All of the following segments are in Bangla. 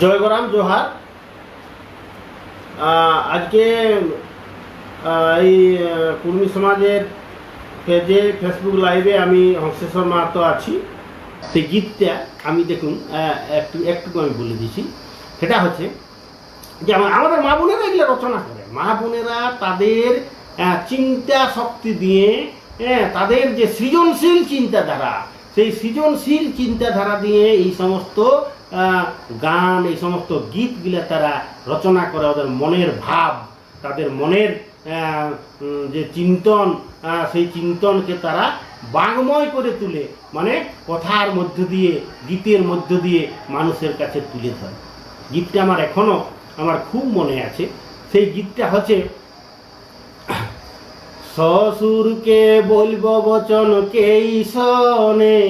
জয়গরাম জোহার। আজকে এই কুর্মী সমাজের পেজে ফেসবুক লাইভে আমি হংসেশ্বর মাহাতো আছি। সেই গীতটা আমি দেখুন একটু আমি বলে দিচ্ছি। সেটা হচ্ছে যে আমাদের মা বোনেরা এগুলো রচনা করে, মা বোনেরা তাদের চিন্তা শক্তি দিয়ে তাদের যে সৃজনশীল চিন্তাধারা, সেই সৃজনশীল চিন্তাধারা দিয়ে এই সমস্ত গান, এই সমস্ত গীতগুলা তারা রচনা করে। ওদের মনের ভাব, তাদের মনের যে চিন্তন, সেই চিন্তনকে তারা বাংময় করে তুলে, মানে কথার মধ্য দিয়ে, গীতের মধ্য দিয়ে মানুষের কাছে তুলে ধরে। গীতটা আমার খুব মনে আছে। সেই গীতটা হচ্ছে, শ্বশুরকে বলব বচন কেই শোনে,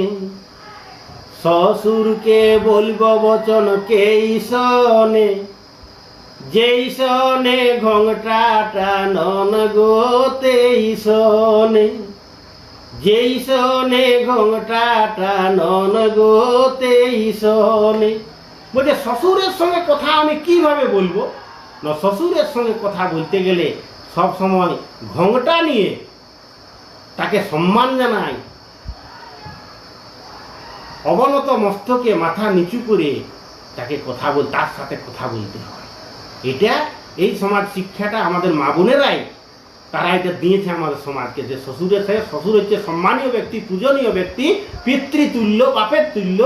শ্বশুরকে বলব বচন কেই শোনে, যেই শোনে ঘোংটাটা নন গোতেই শোনে, যেই শোনে ঘোংটাটা নন গোতেই শোনে। বলছে শ্বশুরের সঙ্গে কথা আমি কিভাবে বলবো না, শ্বশুরের সঙ্গে কথা বলতে গেলে সব সময় ঘোংটা নিয়ে তাকে সম্মান জানাই, অবনত মস্তকে মাথা নিচু করে তাকে তার সাথে কথা বলতে হয়। এই সমাজ শিক্ষাটা আমাদের মা বোনেরাই তারা এটা দিয়েছে আমাদের সমাজকে, যে শ্বশুর হচ্ছে সম্মানীয় ব্যক্তি, পূজনীয় ব্যক্তি, পিতৃতুল্য, বাপের তুল্য।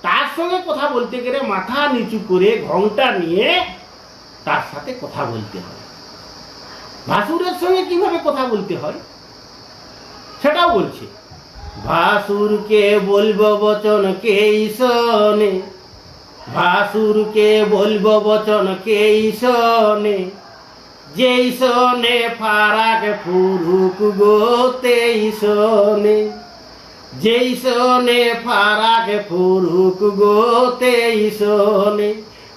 তার সঙ্গে কথা বলতে গেলে মাথা নিচু করে ঘোংটা নিয়ে তার সাথে কথা বলতে হয়। ভাসুরের সঙ্গে কিভাবে কথা বলতে হয় সেটাও বলছে। ভাসুরকে বলব বচন কেই শোনে, ভাসুরকে বলব বচন কেই শোনে, যেই শোনে ফারাক ফুরুক গোতেই শোনে, যেই শোনে ফারাক ফুরুক গোতেই শোনে।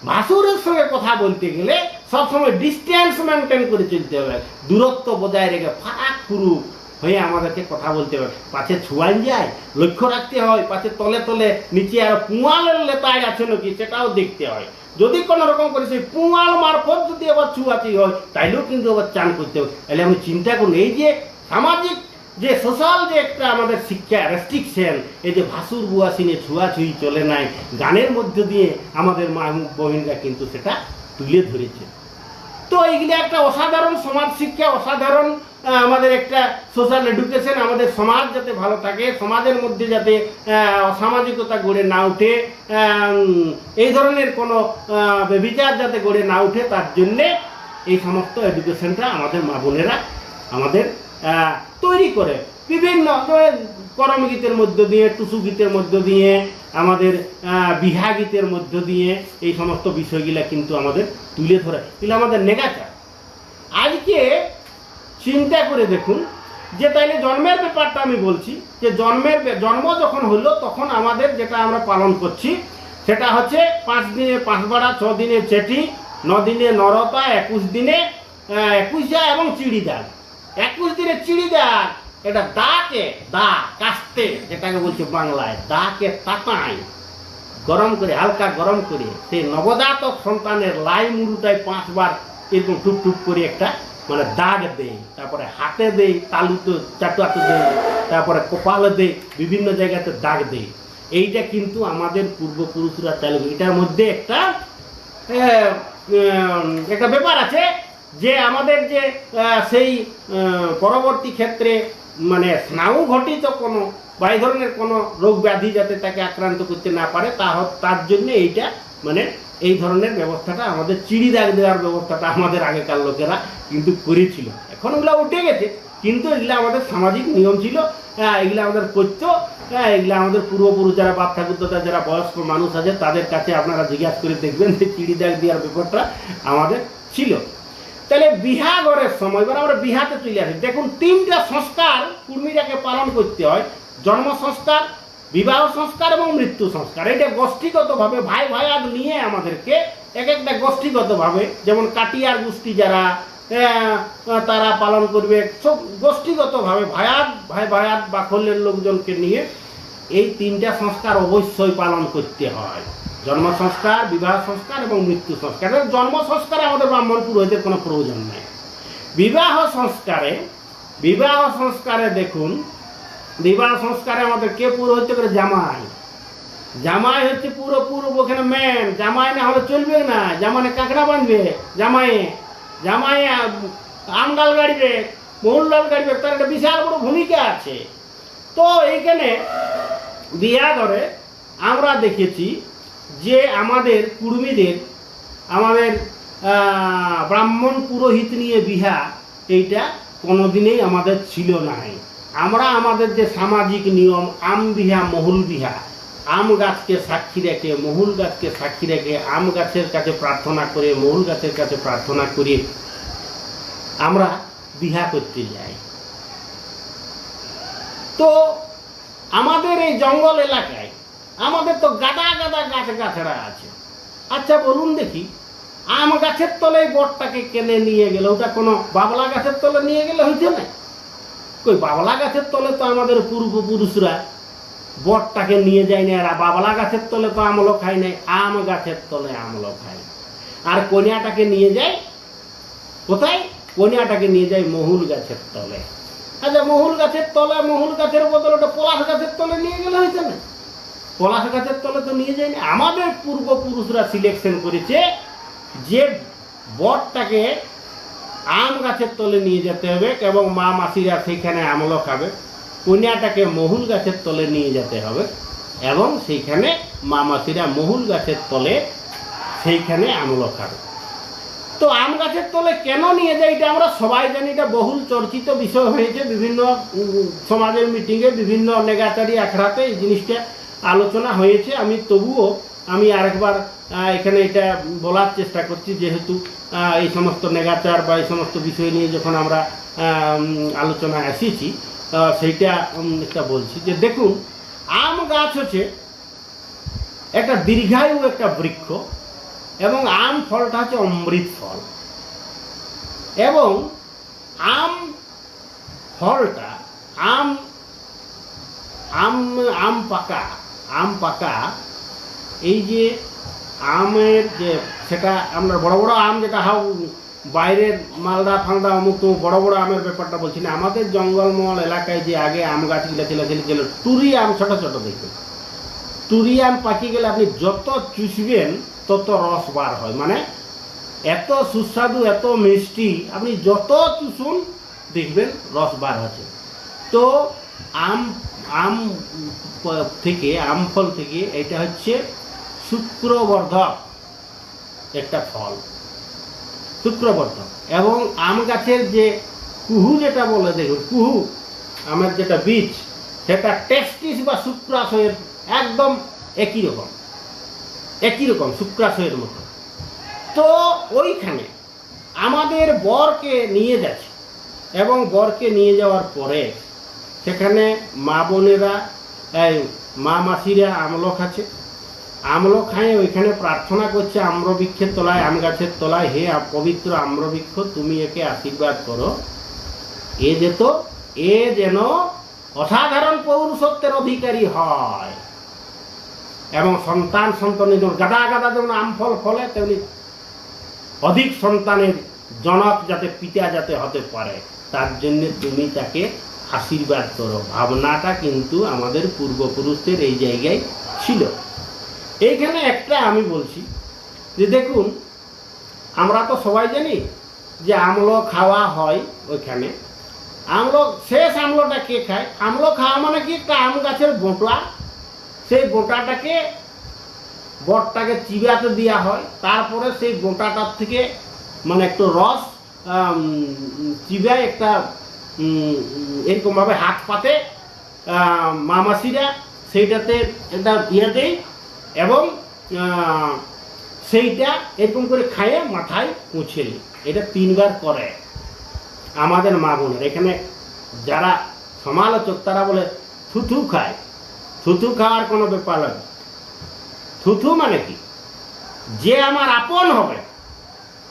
ভাসুরের সঙ্গে কথা বলতে গেলে সবসময় ডিস্টেন্স মেনটেন করে চলতে হবে, দূরত্ব বজায় রেখে ফারাক ফুরুক হয়ে আমাদেরকে কথা বলতে হবে। পাছে ছুয়ান যায় লক্ষ্য রাখতে হয়, পাছে তলে তলে নিচে আর পুঁয়ালের লেতায় আছে নাকি সেটাও দেখতে হয়। যদি কোনো রকম করে সেই পুঁয়াল মারফত যদি আবার ছুয়াচি হয় তাইলেও কিন্তু আবার চান করতে হবে। তাহলে আমি চিন্তা করুন, এই যে সামাজিক যে সোশ্যাল যে একটা আমাদের শিক্ষা রেস্ট্রিকশন, এই যে ভাসুর বুয়াসিনে ছুঁয়াছুঁই চলে নাই, গানের মধ্য দিয়ে আমাদের মা বহিনরা কিন্তু সেটা তুলে ধরেছে। তো এইগুলো একটা অসাধারণ সমাজ শিক্ষা, অসাধারণ আমাদের একটা সোশ্যাল এডুকেশন। আমাদের সমাজ যাতে ভালো থাকে, সমাজের মধ্যে যাতে অসামাজিকতা গড়ে না উঠে, এই ধরনের কোনো বিচার যাতে গড়ে না উঠে, তার জন্যে এই সমস্ত এডুকেশনটা আমাদের মা বোনেরা আমাদের তৈরি করে। বিভিন্ন করম গীতের মধ্য দিয়ে, টুসু গীতের মধ্য দিয়ে, আমাদের বিহা গীতের মধ্য দিয়ে এই সমস্ত বিষয়গুলা কিন্তু আমাদের তুলে ধরে। এগুলো আমাদের নেগাচার। আজকে চিন্তা করে দেখুন যে তাইলে জন্মের ব্যাপারটা আমি বলছি, যে জন্ম যখন হলো তখন আমাদের যেটা আমরা পালন করছি সেটা হচ্ছে 5 দিনে 5 বাড়া, 6 দিনে চেটি, 9 দিনে নরতা, 21 দিনে 21 এবং চিড়িদাগ। 21 দিনে চিড়িদাগ, এটা দা কাস্তে, যেটাকে বলছে বাংলায় দাকে তাতায় গরম করে, হালকা গরম করে সেই নবজাতক সন্তানের লাই মুড়ুটায় 5 বার এরকম টুপ টুপ করে একটা মানে দাগ দেয়, তারপরে হাতে দেয়, তালুতে চাটুয়াতে দেয়, তারপরে কপালে দেয়, বিভিন্ন জায়গাতে দাগ দেয়। এইটা কিন্তু আমাদের পূর্বপুরুষরা চালু। এটার মধ্যে একটা ব্যাপার আছে যে আমাদের যে সেই পরবর্তী ক্ষেত্রে মানে স্নায়ু ঘটিত কোনো বা এই ধরনের কোনো রোগ ব্যাধি যাতে তাকে আক্রান্ত করতে না পারে, তার জন্য এইটা মানে এই ধরনের ব্যবস্থাটা, আমাদের চিড়ি দাগ দেওয়ার ব্যবস্থাটা আমাদের আগেকার লোকেরা কিন্তু করেছিল। এখন ওগুলো উঠে গেছে, কিন্তু এগুলো আমাদের সামাজিক নিয়ম ছিল, এগুলো আমাদের করতো। এগুলো আমাদের পূর্বপুরুষ যারা বাপ ঠাকুরদাদা যারা বয়স্ক মানুষ আছে তাদের কাছে আপনারা জিজ্ঞাসা করে দেখবেন যে চিড়ি দাগ দেওয়ার ব্যাপারটা আমাদের ছিল। তাহলে বিহা ঘরের সময় এবার আমরা বিহাতে চলে আসি। দেখুন 3টা সংস্কার কুর্মীরাকে পালন করতে হয়: জন্ম সংস্কার, বিবাহ সংস্কার এবং মৃত্যু সংস্কার। এটা গোষ্ঠীগতভাবে ভাই ভাইয়াত নিয়ে আমাদেরকে এক একটা গোষ্ঠীগতভাবে, যেমন কাটিয়ার গোষ্ঠী যারা তারা পালন করবে, সব গোষ্ঠীগতভাবে ভাই ভাইয়াত বাকলের লোকজনকে নিয়ে এই 3টা সংস্কার অবশ্যই পালন করতে হয়। জন্ম সংস্কার, বিবাহ সংস্কার এবং মৃত্যু সংস্কার। জন্ম সংস্কারে আমাদের ব্রাহ্মণ পুরোহিতের কোনো প্রয়োজন নেই। বিবাহ সংস্কারে দেখুন, বিবাহ সংস্কারে আমাদের কে পুরোহিত করে? জামাই। জামাই হচ্ছে পুরো ওখানে মেন। জামাই না হলে চলবে না। জামাই কাঁকড়া বাঁধবে, জামাই আম ডাল গাড়বে, মহুল ডাল গাড়বে, তার একটা বিশাল বড় ভূমিকা আছে। তো এইখানে বিয়া ঘরে আমরা দেখেছি যে আমাদের কুর্মীদের, আমাদের ব্রাহ্মণ পুরোহিত নিয়ে বিহা, এইটা কোনোদিনই আমাদের ছিল নাই। আমরা আমাদের যে সামাজিক নিয়ম, আম বিহা, মহুল বিহা, আম গাছকে সাক্ষী রেখে, মহুল গাছকে সাক্ষী রেখে, আম গাছের কাছে প্রার্থনা করে, মহুল গাছের কাছে প্রার্থনা করে আমরা বিহা করতে যাই। তো আমাদের এই জঙ্গল এলাকায় আমাদের তো গাদা গাছড়া আছে। আচ্ছা বলুন দেখি, আম গাছের তলে বটটাকে কেনে নিয়ে গেল? ওটা কোনো বাবলা গাছের তলে নিয়ে গেলে হইতে না? কই বাবলা গাছের তলে তো আমাদের পূর্বপুরুষরা বটটাকে নিয়ে যায় না। এরা বাবলা গাছের তলে তো আমলও খায় নাই, আম গাছের তলে আমলও খায়। আর কন্যাটাকে নিয়ে যায় কোথায়? কন্যাটাকে নিয়ে যায় মহুল গাছের তলে। আচ্ছা মহুল গাছের তলে, মহুল গাছের বদলে ওটা পলাশ গাছের তলে নিয়ে গেলে হইতে না? পলাশ গাছের তলে তো নিয়ে যায়নি। আমাদের পূর্বপুরুষরা সিলেকশন করেছে যে বটটাকে আম গাছের তলে নিয়ে যেতে হবে এবং মা মাসিরা সেইখানে আমলও খাবে। কন্যাটাকে মহুল গাছের তলে নিয়ে যেতে হবে এবং সেইখানে মা মাসিরা মহুল গাছের তলে সেইখানে আমলও খাবে। তো আম গাছের তলে কেন নিয়ে যায় এটা আমরা সবাই জানি। এটা বহুল চর্চিত বিষয় হয়েছে বিভিন্ন সমাজের মিটিংয়ে, বিভিন্ন নেগাচারি আখড়াতে এই জিনিসটা আলোচনা হয়েছে। তবুও আমি আরেকবার এখানে এটা বলার চেষ্টা করছি, যেহেতু এই সমস্ত নেগাচার বা এই সমস্ত বিষয় নিয়ে যখন আমরা আলোচনায় এসেছি, সেইটা একটা বলছি যে দেখুন, আম গাছ হচ্ছে একটা দীর্ঘায়ু একটা বৃক্ষ এবং আম ফলটা হচ্ছে অমৃত ফল। এবং আম ফলটা আম পাকা এই যে আমের যে সেটা আমরা বড় বড় আম যেটা বাইরের মালদা ফালদা অমুক তো বড় বড় আমের ব্যাপারটা বলছি না। আমাদের জঙ্গলমহল এলাকায় যে আগে আম গাছগুলো ছিল টুরি আম, ছোট ছোট দেখবেন। টুরি আম পাকি গেলে আপনি যত চুষবেন তত রস বার হয়, মানে এত সুস্বাদু, এত মিষ্টি, আপনি যত চুষুন দেখবেন রস বার হচ্ছে। তো আম থেকে, আম ফল থেকে এটা হচ্ছে শুক্রবর্ধক একটা ফল, শুক্রবর্ধক। এবং আম গাছের যে কুহু যেটা বলে, দেখুন কুহু আমের যেটা বীজ, সেটা টেস্টিস বা শুক্রাশয়ের একদম একই রকম শুক্রাশয়ের মতো। তো ওইখানে আমাদের বরকে নিয়ে যাচ্ছে এবং বরকে নিয়ে যাওয়ার পরে সেখানে মা বোনেরা, মা মাসিরা আমল খাচ্ছে। আমল খায় ওইখানে প্রার্থনা করছে আম্রবৃক্ষের তলায়, আম গাছের তলায়, হে পবিত্র আম্রবৃক্ষ, তুমি একে আশীর্বাদ করো, এ যেন অসাধারণ পৌরুষত্বের অধিকারী হয় এবং সন্তানের গাদা যেমন আম ফল ফলে, তেমনি অধিক সন্তানের জনক যাতে, পিতা যাতে হতে পারে, তার জন্য তুমি তাকে আশীর্বাদ করো। ভাবনাটা কিন্তু আমাদের পূর্বপুরুষদের এই জায়গায় ছিল। এইখানে একটা আমি বলছি যে দেখুন, আমরা তো সবাই জানি যে আমল খাওয়া হয় ওইখানে। শেষ আমলটা কে খায়? আমল খাওয়া মানে কি, একটা আম গাছের বোঁটা, সেই বোঁটাটাকে বটটাকে চিবাতে দেওয়া হয়। তারপরে সেই বোঁটাটার থেকে মানে একটু রস চিবায় একটা এরকমভাবে হাত পাতে মামাসিরা সেইটাতে একটা দেয় এবং সেইটা এরকম করে খাইয়ে মাথায় মুছে নিই। এটা 3 বার করে আমাদের মা বোনের। এখানে যারা সমালোচক তারা বলে থুথু খায়। থুথু খাওয়ার কোনো ব্যাপার নয়। থুথু মানে কি, যে আমার আপন হবে,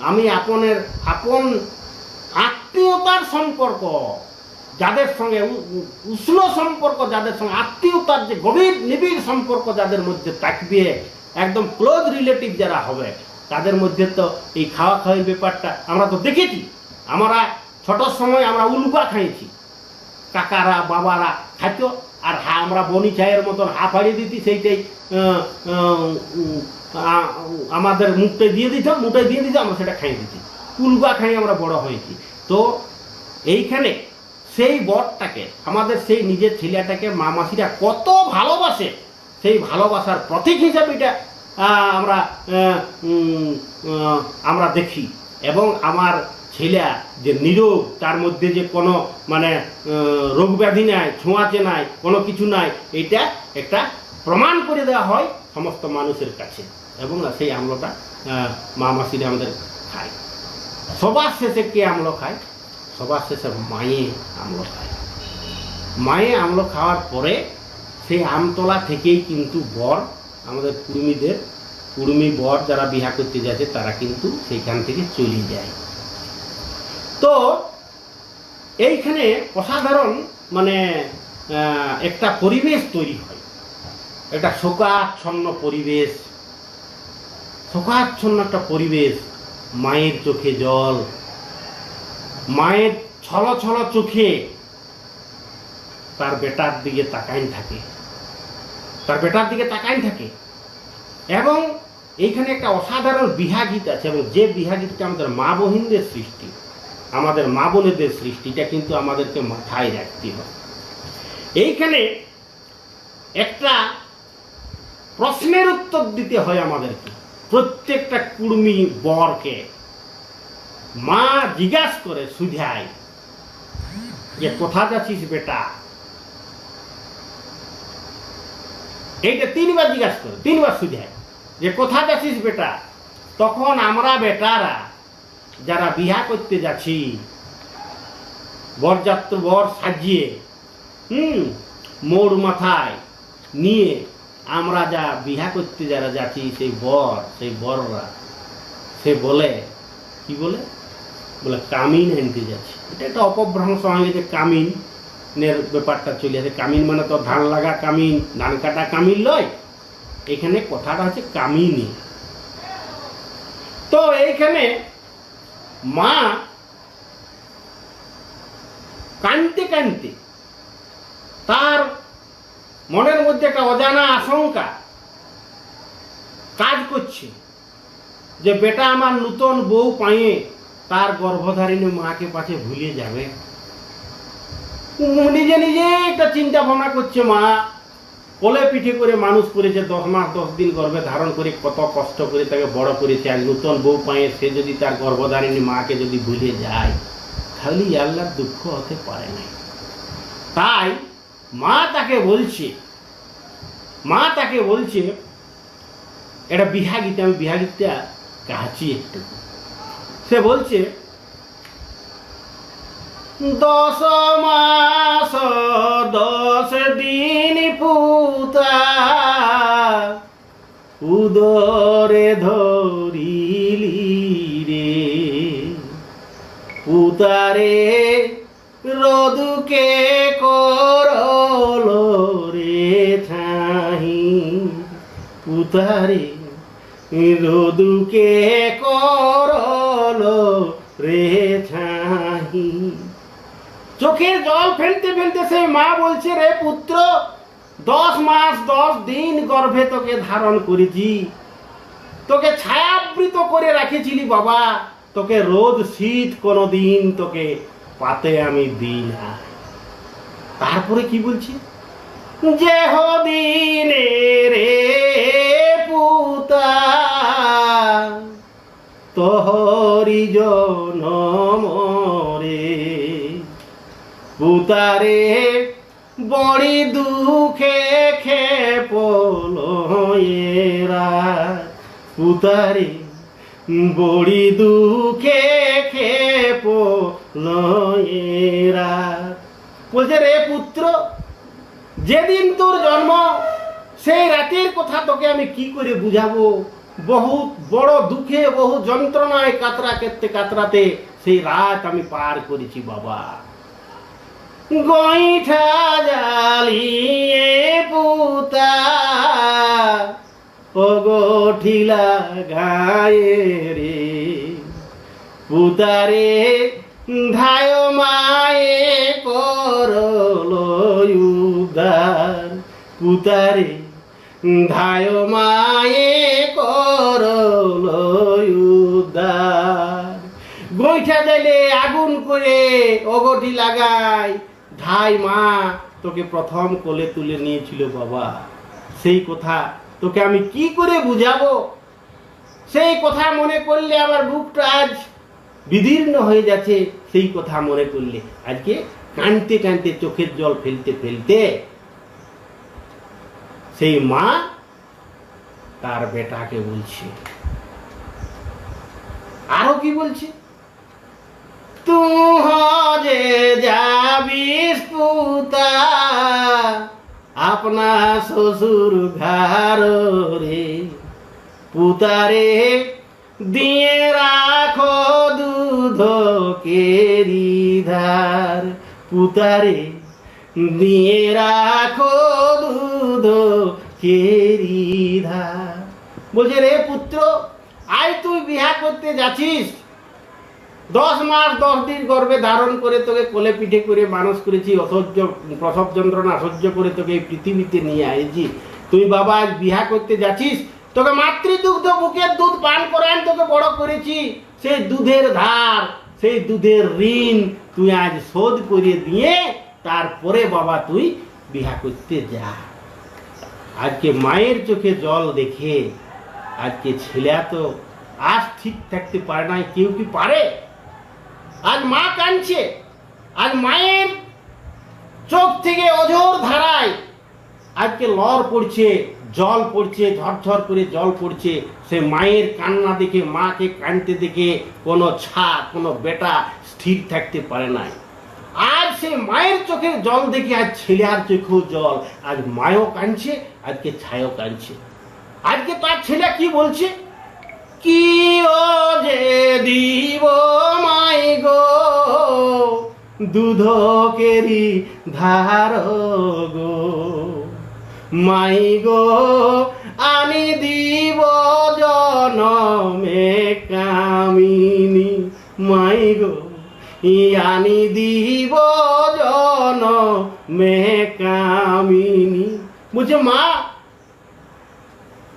আমি আপন আত্মীয়তার সম্পর্ক, যাদের সঙ্গে উষ্ণ সম্পর্ক, যাদের সঙ্গে আত্মীয়তার যে গভীর নিবিড় সম্পর্ক যাদের মধ্যে থাকবে, একদম ক্লোজ রিলেটিভ যারা হবে তাদের মধ্যে তো এই খাওয়া খাওয়ার ব্যাপারটা আমরা তো দেখেছি। আমরা ছোটোর সময় আমরা উলুকা খাইছি, কাকারা বাবারা খাইতো, আর আমরা বনি চায়ের মতন ফাড়িয়ে দিতি, সেইটাই আমাদের মুখটাই দিয়ে দিতাম, আমরা সেটা খাইয়ে দিতি, উলুকা খাই আমরা বড় হয়েছি। তো এইখানে সেই বরটাকে, আমাদের সেই নিজের ছেলেটাকে মা মাসিরা কত ভালোবাসে, সেই ভালোবাসার প্রতীক হিসাবে এটা আমরা দেখি। এবং আমার ছেলে যে নিরোগ, তার মধ্যে যে কোনো মানে রোগ ব্যাধি নাই, ছোঁয়াচে নাই, কোনো কিছু নাই, এটা একটা প্রমাণ করে দেওয়া হয় সমস্ত মানুষের কাছে। এবং সেই আমলটা মা মাসিরা আমাদের খায়। সবার শেষে কে আমল খায়? সবার শেষে মায়ে আমল খায়। মায়ে আমল খাওয়ার পরে সেই আমতলা থেকেই কিন্তু বর, আমাদের কুড়মি বর যারা বিহা করতে যাচ্ছে তারা কিন্তু সেইখান থেকে চলে যায়। তো এইখানে অসাধারণ মানে একটা পরিবেশ তৈরি হয়, একটা শোকাচ্ছন্ন পরিবেশ, শোকাচ্ছন্ন একটা পরিবেশ। মায়ের চোখে জল, মায়ের ছল ছল চোখে তার বেটার দিকে তাকাইন থাকে, এবং এইখানে একটা অসাধারণ বিহা গীত আছে। এবং যে বিহা গীতটা আমাদের মা বহিনদের সৃষ্টি, আমাদের মা বোনেদের সৃষ্টিটা কিন্তু আমাদেরকে মাথায় রাখতে হবে। এইখানে একটা প্রশ্নের উত্তর দিতে হয় আমাদেরকে, প্রত্যেকটা কুড়মি বরকে। মা জিজ্ঞাসা করে সুধায় যে কোথা যাচ্ছিস বেটা, এইটা তিনবার জিজ্ঞাসা করে, তিনবার সুধায় যে কোথা যাচ্ছিস বেটা। তখন আমরা বেটারা যারা বিহা করতে যাচ্ছি, বরযাত্র বর সাজিয়ে মোড় মাথায় নিয়ে আমরা যা বিহা করতে যারা যাচ্ছি, সেই বররা সে বলে, কি বলে কামিন আনতে যাচ্ছি। এটা একটা অপভ্রংশ হয়ে গেছে, কামিনের ব্যাপারটা চলে আসে। কামিন মানে তো ধান লাগা কামিন, ধান কাটা কামিন লয়, এখানে কথাটা হচ্ছে কামিনী। তো এইখানে মা কাঁদতে কাঁদতে তার মনের মধ্যে একটা অজানা আশঙ্কা কাজ করছে যে বেটা আমার নূতন বউ পাইয়ে তার গর্ভধারিণী মাকে পাছে ভুলে যাবে। নিজে নিজে একটা চিন্তা ভাবনা করছে। মা কোলে পিঠে করে মানুষ করেছে, 10 মাস 10 দিন গর্ভে ধারণ করে কত কষ্ট করে তাকে বড় করেছে, আর নূতন বউ পাইয়ে সে যদি তার গর্ভধারিণী মাকে যদি ভুলে যায়, তাহলে আল্লাহর দুঃখ হতে পারে না। তাই মা তাকে বলছে এটা বিহা গীতে, আমি বিহা গীতটা কাছি একটু। সে বলছে 10 মাস 10 দিন পুতা উদরে ধরিলি রে, পুতারে রোদুকে করল রে ছাহি, পুতারে রোদুকে করল রে ছাহি। চোখের জল ফেলতে ফেলতে সেই মা বলছে, রে পুত্র 10 মাস 10 দিন গর্ভে তোকে ধারণ করেছি, তোকে ছায়াবৃত করে রেখেছিলি বাবা, তোকে রোদ শীত কোনোদিন তোকে পাতে আমি দিই না। তারপরে কি বলছি, যে হদিনে রে পুতা তোহরি জনম রে, পুতারে বড়ি দুঃখে খেপল এরা, পুতারে বড়ি দুঃখে খেপল এরা। বলছে, রে পুত্র যেদিন তোর জন্ম সেই রাতের কথা তোকে আমি কি করে বুঝাবো। বহুত বড় দুঃখে, বহু যন্ত্রণায় কাতরাতে সেই রাত আমি পার করেছি বাবা। গইঠা জ্বালিয়ে পুতা ওগো ঠিলা গায়ে রে পুতারে ধায় মায়ে করলো উদ্ধার পুতারে ধায় মায়ে করলো উদ্ধার গোইঠা দিলে আগুন করে অগটি লাগাই ধাই মা তোকে প্রথম কোলে তুলে নিয়েছিল বাবা সেই কথা তোকে আমি কি করে বুঝাবো সেই কথা মনে করলে আমার বুকটা আজ বিদীর্ণ হয়ে যাচ্ছে সেই কথা মনে করলে আজকে কাঁদতে কাঁদতে চোখের জল ফেলতে ফেলতে সেই মা তার বেটাকে বলছে আরো কি বলছে তুই যে যাবিস পুতা আপনা শ্বশুর ঘর রে পুতারে দিয়ে রাখো দুধ কেরি ধার পুতারে দিয়ে রাখো দুধ কেরি ধার বলছে রে পুত্র আজ তুই বিহা করতে যাচ্ছিস 10 মাস 10 দিন গর্ভে ধারণ করে তোকে কোলে পিঠে করে মানুষ করেছি অসহ্য প্রসব যন্ত্রণা সহ্য করে তোকে এই পৃথিবীতে নিয়ে আইছি তুই বাবা আজ বিহা করতে যাচ্ছিস তোকে মাতৃদুগ্ধ বুকের দুধ পান করান তোকে বড় করেছি সেই দুধের ধার সেই দুধের ঋণ তুই আজ শোধ করে দিয়ে তারপরে বাবা তুই বিহা করতে যা আজকে মায়ের চোখে জল দেখে আজকে ছেলে তো আজ ঠিক থাকতে পারে না কেউ কি পারে আজ মা কাঁদছে আজ মায়ের চোখ থেকে অঝোর ধারায় আজকে লড় পড়ছে জল পড়ছে ঝরঝর করে জল পড়ছে সে মায়ের কান্না দেখে মাকে কাঁদতে দেখে কোনো কোনো বেটা স্থির থাকতে পারে নাই আজ সে মায়ের চোখের জল দেখে আজ ছেলে আর চোখেও জল আজ মায়ও কাঁদছে আজকে ছায়ও কাঁদছে আজকে তার ছেলে কি বলছে কি ও যে দিব মাই গো দুধ কেরি ধার গো মাই গো আনি দিব জনমে কামিনী মাই গো আনি দিব জনমে কামিনী বুঝে মা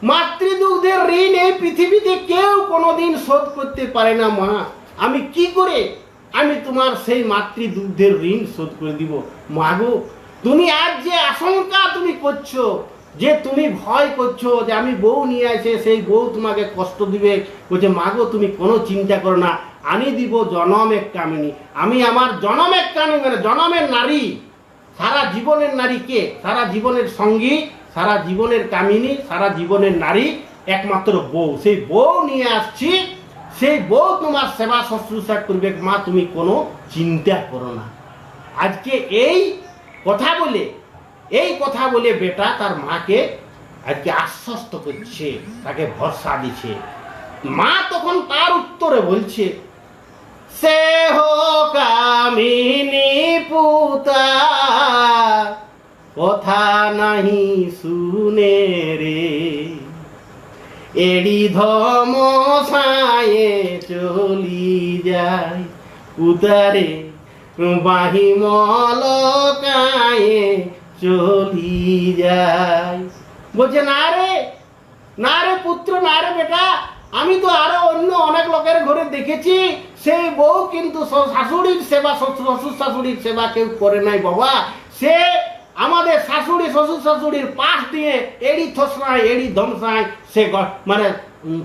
মাতৃদুগ্ধের ঋণ এই পৃথিবীতে কেউ কোনোদিন শোধ করতে পারে না মা আমি কি করে আমি তোমার সেই মাতৃদুগ্ধের ঋণ শোধ করে দিব মা গো তুমি আজ যে আশঙ্কা তুমি করছো যে তুমি ভয় করছো যে আমি বউ নিয়ে আসে সেই বউ তোমাকে কষ্ট দিবে বলছে মা গো তুমি কোনো চিন্তা করো না আনি দিব জনমের কামিনী আমি আমার জনমের কামিনী মানে জনমের নারী সারা জীবনের নারী কে সারা জীবনের সঙ্গী সারা জীবনের কামিনী সারা জীবনের নারী একমাত্র বউ সেই বউ নিয়ে আসছি সেই বউ তোমার সেবা শুশ্রূষা করবে মা তুমি কোনো চিন্তা করো না আজকে এই কথা বলে বেটা তার মাকে আজকে আশ্বস্ত করছে তাকে ভরসা দিচ্ছে মা তখন তার উত্তরে বলছে সে হো কামিনী পুতা কথা নাহি শুনে রে এড়ি ধমসায়ে চলি যায় উতারে বাহি মলকায়ে চলি যায় বলছে না রে পুত্র না রে বেটা আমি তো আরো অন্য অনেক লোকের ঘরে দেখেছি সেই বউ কিন্তু শাশুড়ির সেবা শ্বশুর শাশুড়ির সেবা কেউ করে নাই বাবা সে আমাদের শাশুড়ি শ্বশুর শাশুড়ির পাশ দিয়ে এড়ি থসনায় এড়ি ধমসায় সে মানে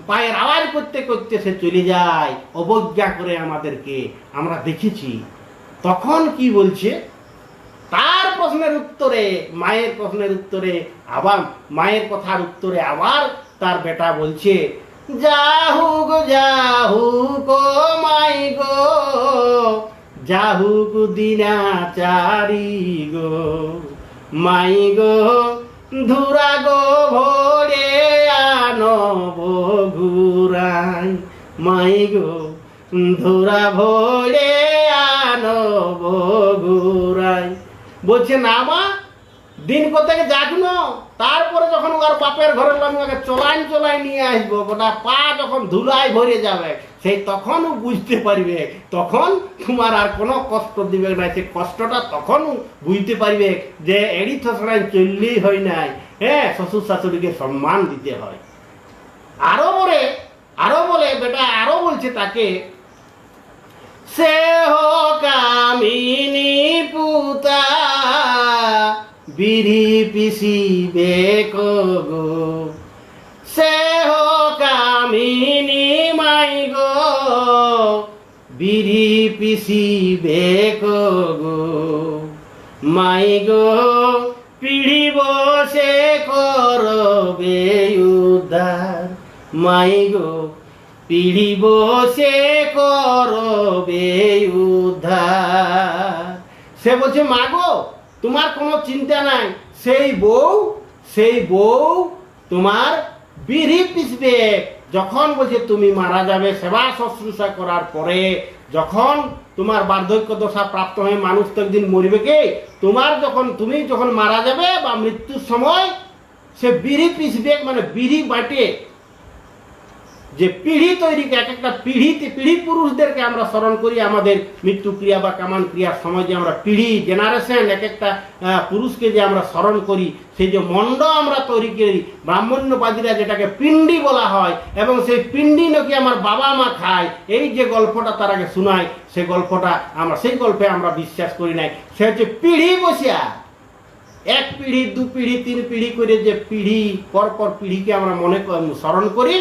পায়ের আওয়াজ করতে করতে সে চলে যায় অবজ্ঞা করে আমাদেরকে আমরা দেখেছি তখন কি বলছে তার প্রশ্নের উত্তরে মায়ের প্রশ্নের উত্তরে আবার মায়ের কথার উত্তরে আবার তার বেটা বলছে যাহুক মাই গো যাহুক দিনাচারি গো মাই গো ধুরা গো ভোরে আনব ঘুরাই মাই গো ধুরা ভোরে আনব ঘুরাই বলছে না মা দিন কতক যাক না, তারপরে যখন ওর বাপের ঘরের লোক চলাই নিয়ে আসবো, গোটা পা যখন ধুলায় ভরে যাবে, সেই তখন ও বুঝতে পারবে, তখন তোমার আর কোনো কষ্ট দিবে না। সে কষ্টটা তখন বুঝতে পারবে যে এড়ি থসড়াই চললেই হয় নাই, হ্যাঁ, শ্বশুর শাশুড়িকে সম্মান দিতে হয়। আরো বলে বেটা আরো বলছে তাকে, সে হো কামিনী পুতা বিড়ি পিসিবে কগো, সে হো কামিনী মাই গো বিড়ি পিসিবে কগো, মাই গো পিড়ি বসে করবে উদ্ধার, মাই গো পিড়ি বসে করবে উদ্ধার। সে বলছে মা গো তোমার কোনো চিন্তা নাই, সেই বউ তোমার বিড়ি পিসবে। যখন বলছে তুমি মারা যাবে, সেবা শুশ্রূষা করার পরে যখন তোমার বার্ধক্য দশা প্রাপ্ত হয়ে মানুষ তো একদিন মরবে কে, তুমি যখন মারা যাবে বা মৃত্যুর সময় সে বিড়ি পিসবে, মানে বিড়ি বাটে যে পিঢ়ি তৈরি, এক একটা পিঢ়ি পুরুষদেরকে আমরা স্মরণ করি আমাদের মৃত্যু ক্রিয়া বা কামান ক্রিয়ার সময়, যে আমরা পিঢ়ি জেনারেশন এক একটা পুরুষকে যে আমরা স্মরণ করি, সেই যে মণ্ড আমরা তৈরি করি, ব্রাহ্মণ্যবাদীরা যেটাকে পিণ্ডি বলা হয়, এবং সেই পিণ্ডি নাকি আমার বাবা মা খায়, এই যে গল্পটা তার আগে শোনায়, সেই গল্পটা সেই গল্পে আমরা বিশ্বাস করি নাই। সে হচ্ছে পিঢ়ি বসিয়া, এক পিঢ়ি, দু পিঢ়ি, তিন পিঢ়ি করে যে পিঢ়ি পরপর পিঢ়িকে আমরা স্মরণ করি,